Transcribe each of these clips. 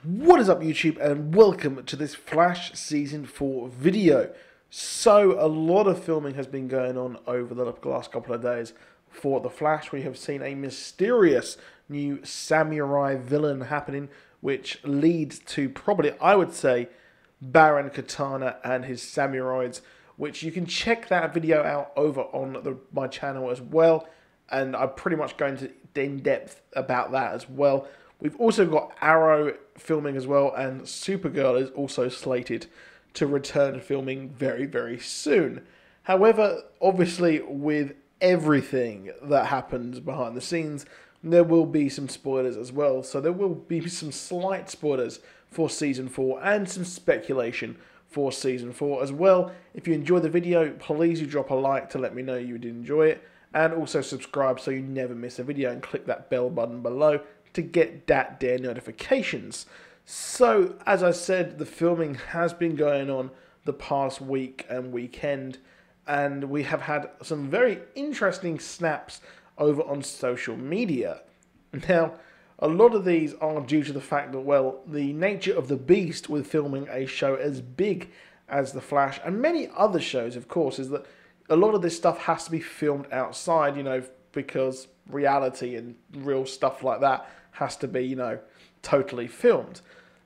What is up YouTube, and welcome to this Flash Season 4 video. So a lot of filming has been going on over the last couple of days for The Flash. We have seen a mysterious new samurai villain happening, which leads to probably, I would say, Baron Katana and his samurais, which you can check that video out over on my channel as well, and I'm pretty much going to in depth about that as well. We've also got Arrow filming as well, and Supergirl is also slated to return filming very, very soon. However, obviously, with everything that happens behind the scenes, there will be some spoilers as well. So there will be some slight spoilers for Season 4 and some speculation for Season 4 as well. If you enjoyed the video, please do drop a like to let me know you did enjoy it. And also subscribe so you never miss a video, and click that bell button below to get that there notifications. So, as I said, the filming has been going on the past week and weekend, and we have had some very interesting snaps over on social media. Now, a lot of these are due to the fact that, well, the nature of the beast with filming a show as big as The Flash, and many other shows, of course, is that a lot of this stuff has to be filmed outside, you know, because reality and real stuff like that has to be, you know, totally filmed.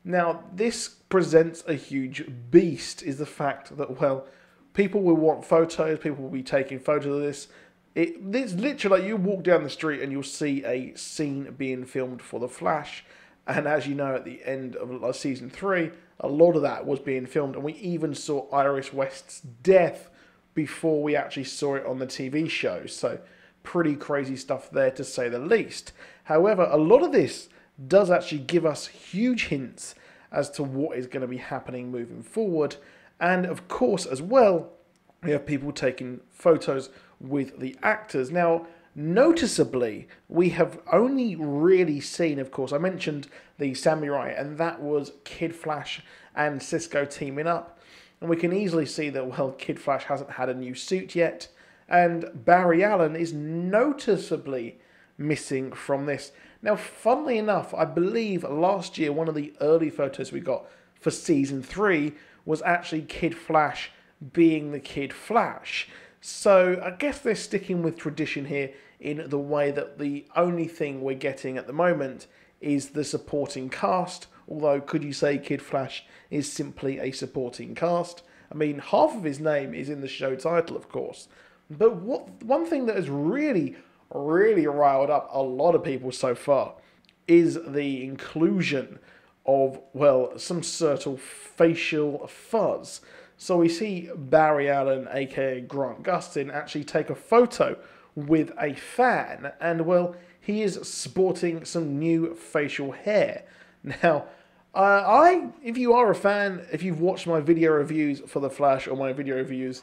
Now, this presents a huge beast, is the fact that, well, people will want photos, people will be taking photos of this. It's literally like you walk down the street and you'll see a scene being filmed for The Flash, and as you know, at the end of Season 3, a lot of that was being filmed, and we even saw Iris West's death before we actually saw it on the TV show. So pretty crazy stuff there, to say the least. However, a lot of this does actually give us huge hints as to what is going to be happening moving forward. And of course, as well, we have people taking photos with the actors. Now, noticeably, we have only really seen, of course, I mentioned the samurai, and that was Kid Flash and Cisco teaming up. And we can easily see that, well, Kid Flash hasn't had a new suit yet, and Barry Allen is noticeably missing from this. Now, funnily enough, I believe last year one of the early photos we got for Season 3 was actually Kid Flash being the Kid Flash. So I guess they're sticking with tradition here in the way that the only thing we're getting at the moment is the supporting cast. Although, could you say Kid Flash is simply a supporting cast? I mean, half of his name is in the show title, of course. But one thing that has really riled up a lot of people so far is the inclusion of, well, some sort of facial fuzz. So we see Barry Allen, aka Grant Gustin, actually take a photo with a fan, and, well, he is sporting some new facial hair. Now, if you are a fan, if you've watched my video reviews for The Flash, or my video reviews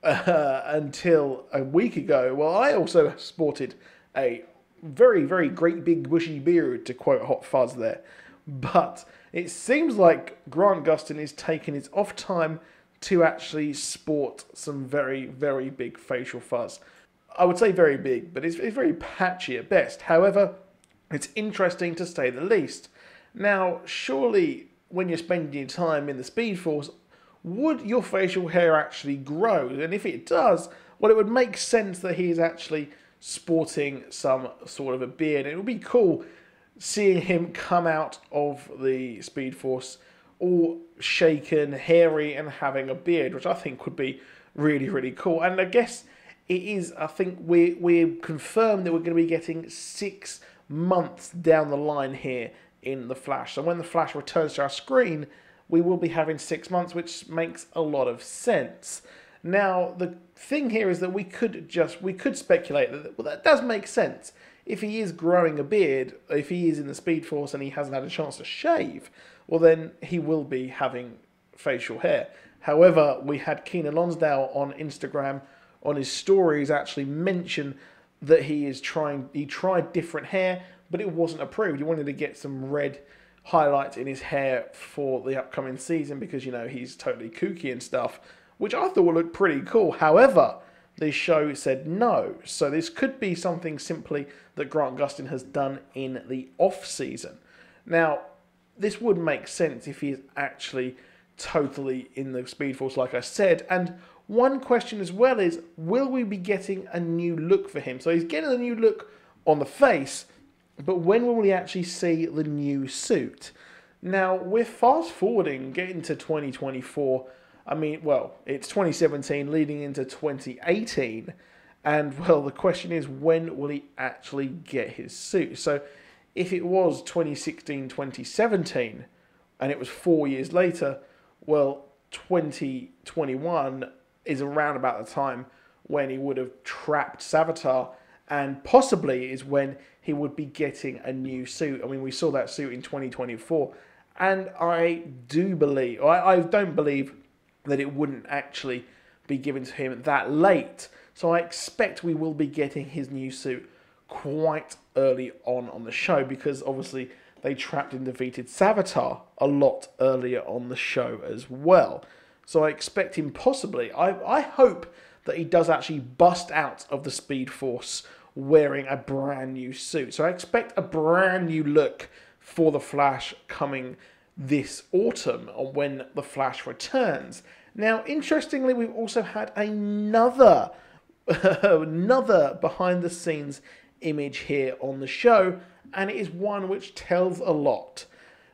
until a week ago, well, I also sported a very, very great big bushy beard, to quote Hot Fuzz there. But it seems like Grant Gustin is taking his off time to actually sport some very, very big facial fuzz. I would say very big, but it's very patchy at best. However, it's interesting to say the least. Now, surely when you're spending your time in the Speed Force, would your facial hair actually grow? And if it does, well, it would make sense that he is actually sporting some sort of a beard. It would be cool seeing him come out of the Speed Force all shaken, hairy, and having a beard, which I think would be really, really cool. And I guess it is, I think we're confirmed that we're going to be getting 6 months down the line here in The Flash. So when The Flash returns to our screen, we will be having 6 months, which makes a lot of sense. Now, the thing here is that we could speculate that, well, that does make sense. If he is growing a beard, if he is in the Speed Force and he hasn't had a chance to shave, well, then he will be having facial hair. However, we had Keena Lonsdale on Instagram, on his stories, actually mention that he tried different hair, but it wasn't approved. He wanted to get some red highlights in his hair for the upcoming season because, you know, he's totally kooky and stuff, which I thought would look pretty cool. However, the show said no. So this could be something simply that Grant Gustin has done in the off-season. Now, this would make sense if he is actually totally in the Speed Force, like I said. And one question as well is, will we be getting a new look for him? So he's getting a new look on the face, but when will we actually see the new suit? Now, we're fast forwarding, getting to 2024. I mean, well, it's 2017 leading into 2018. And, well, the question is, when will he actually get his suit? So, if it was 2016, 2017, and it was 4 years later, well, 2021 is around about the time when he would have trapped Savitar, and possibly is when he would be getting a new suit. I mean, we saw that suit in 2024, and I don't believe that it wouldn't actually be given to him that late. So I expect we will be getting his new suit quite early on the show, because obviously they trapped and defeated Savitar a lot earlier on the show as well. So I expect him possibly, I hope that he does actually bust out of the Speed Force wearing a brand new suit. So I expect a brand new look for the Flash coming this autumn, or when the Flash returns. Now, interestingly, we've also had another behind the scenes image here on the show, and it is one which tells a lot.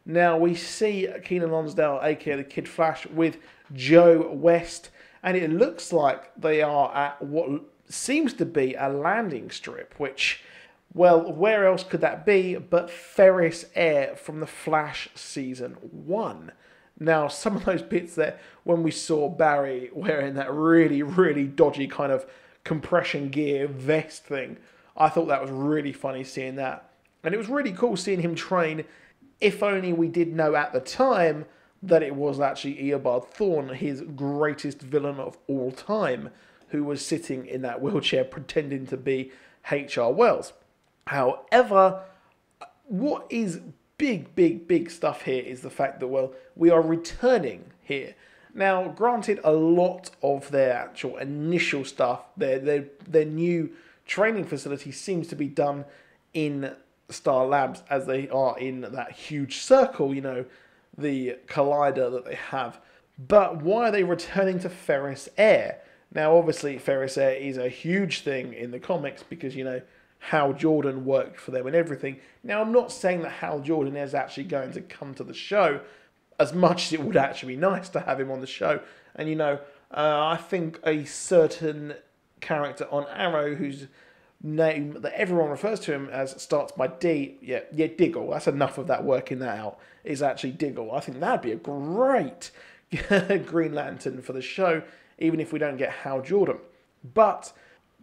Now, we see Keenan Lonsdale, aka the Kid Flash, with Joe West, and it looks like they are at what seems to be a landing strip, which, well, where else could that be but Ferris Air from the Flash Season 1. Now, some of those bits there, when we saw Barry wearing that really, really dodgy kind of compression gear vest thing, I thought that was really funny seeing that. And it was really cool seeing him train, if only we did know at the time that it was actually Eobard Thawne, his greatest villain of all time, who was sitting in that wheelchair pretending to be H.R. Wells. However, what is big stuff here is the fact that, well, we are returning here. Now, granted, a lot of their actual initial stuff, their new training facility seems to be done in Star Labs, as they are in that huge circle, you know, the collider that they have. But why are they returning to Ferris Air? Now, obviously, Ferris Air is a huge thing in the comics because, you know, Hal Jordan worked for them and everything. Now, I'm not saying that Hal Jordan is actually going to come to the show, as much as it would actually be nice to have him on the show. And, you know, I think a certain character on Arrow whose name that everyone refers to him as starts by D, Diggle, that's enough of that working that out, is actually Diggle. I think that'd be a great Green Lantern for the show, even if we don't get Hal Jordan. But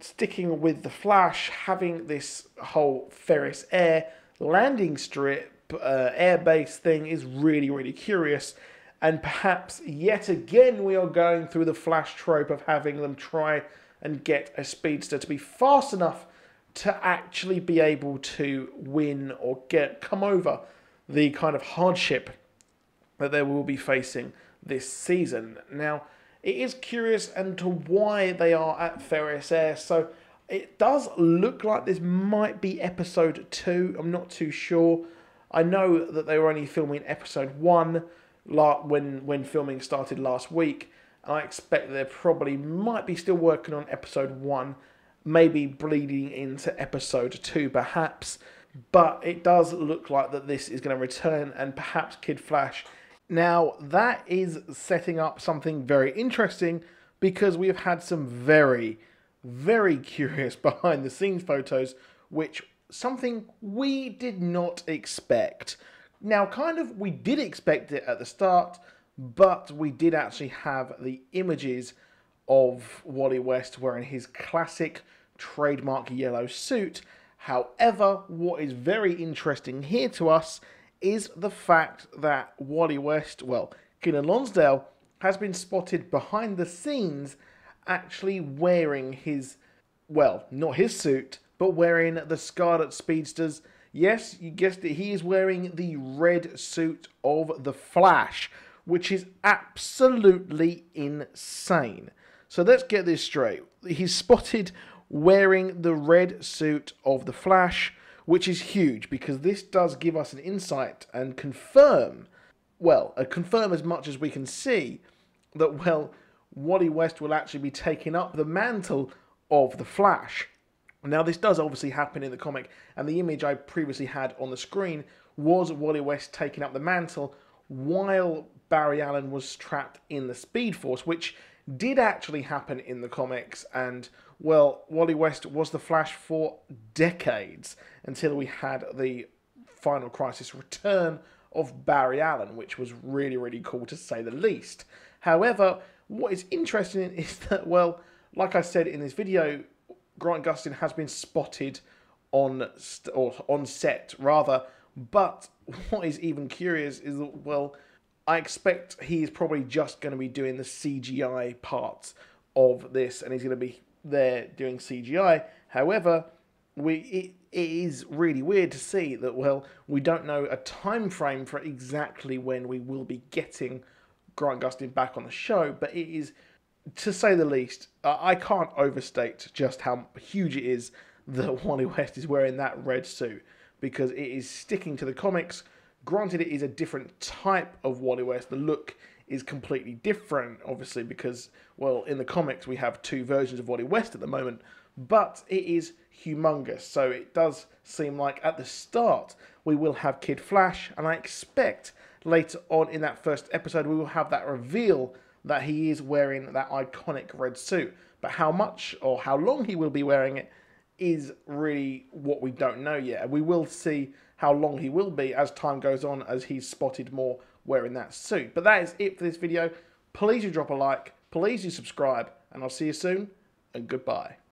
sticking with the Flash, having this whole Ferris Air landing strip, airbase thing is really, really curious. And perhaps yet again we are going through the Flash trope of having them try and get a speedster to be fast enough to actually be able to win or come over the kind of hardship that they will be facing this season. Now, it is curious as to why they are at Ferris Air. So it does look like this might be episode 2. I'm not too sure. I know that they were only filming episode 1 when filming started last week. I expect they probably might be still working on episode 1, maybe bleeding into episode 2 perhaps. But it does look like that this is going to return, and perhaps Kid Flash. Now, that is setting up something very interesting, because we have had some very, very curious behind the scenes photos, which something we did not expect. Now, kind of, we did expect it at the start, but we did actually have the images of Wally West wearing his classic trademark yellow suit. However, what is very interesting here to us is the fact that Wally West, well, Keenan Lonsdale, has been spotted behind the scenes actually wearing his, well, not his suit, but wearing the Scarlet Speedster's. Yes, you guessed it, he is wearing the red suit of the Flash, which is absolutely insane. So let's get this straight. He's spotted wearing the red suit of the Flash, which is huge because this does give us an insight and confirm, well, confirm as much as we can see that, well, Wally West will actually be taking up the mantle of the Flash. Now, this does obviously happen in the comic, and the image I previously had on the screen was Wally West taking up the mantle while Barry Allen was trapped in the Speed Force, which did actually happen in the comics, and, well, Wally West was the Flash for decades until we had the Final Crisis return of Barry Allen, which was really, really cool to say the least. However, what is interesting is that, well, like I said in this video, Grant Gustin has been spotted on set, rather. But what is even curious is that, well, I expect he's probably just going to be doing the CGI parts of this, and he's going to be there doing CGI. However, it is really weird to see that, well, we don't know a time frame for exactly when we will be getting Grant Gustin back on the show, but it is, to say the least, I can't overstate just how huge it is that Wally West is wearing that red suit, because it is sticking to the comics. Granted, it is a different type of Wally West. The look is completely different, obviously, because, well, in the comics we have two versions of Wally West at the moment, but it is humongous. So it does seem like at the start we will have Kid Flash, and I expect later on in that first episode we will have that reveal that he is wearing that iconic red suit. But how much or how long he will be wearing it is really what we don't know yet. And we will see how long he will be as time goes on, as he's spotted more wearing that suit. But that is it for this video. Please do drop a like, please do subscribe, and I'll see you soon, and goodbye.